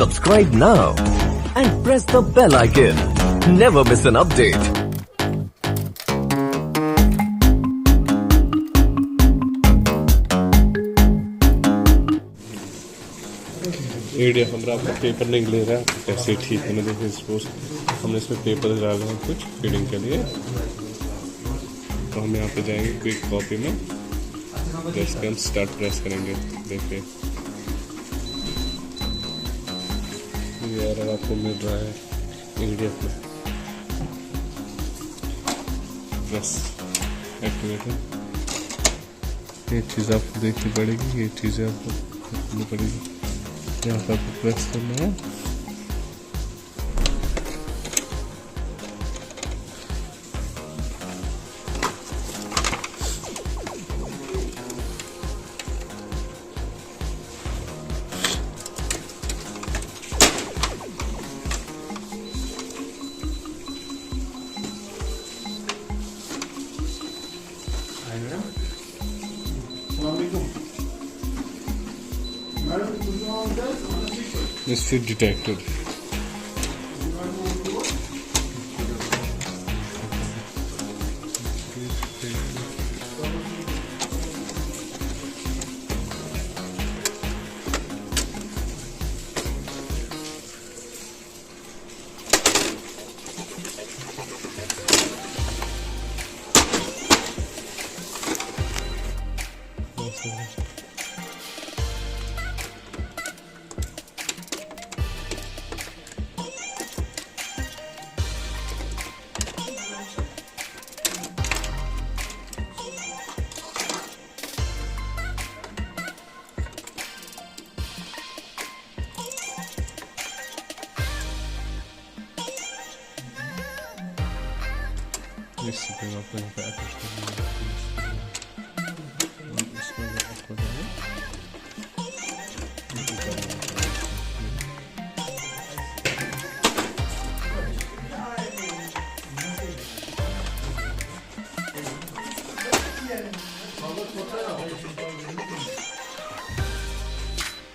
Subscribe now and press the bell icon. Never miss an update. Video हमारा आपका paper नहीं ले रहा है, कैसे ठीक होने देखिए। सपोज हमने इसमें पेपर डाले हैं कुछ फीडिंग के लिए, तो हम यहाँ पे जाएंगे क्विक कॉपी में, जैसे हम स्टार्ट प्रेस करेंगे। देखिए ये एरर आपको मिल रहा है ईडीएफ में, प्रेस एक्टिवेट। ये चीज़ आपको देखनी पड़ेगी, ये चीज़ें आपको देखनी पड़ेगी। यहाँ पर प्रेस करना है, MISFEED detected. इससे फिर आपको यहाँ पे अटैच करना है, इसमें आपको जाए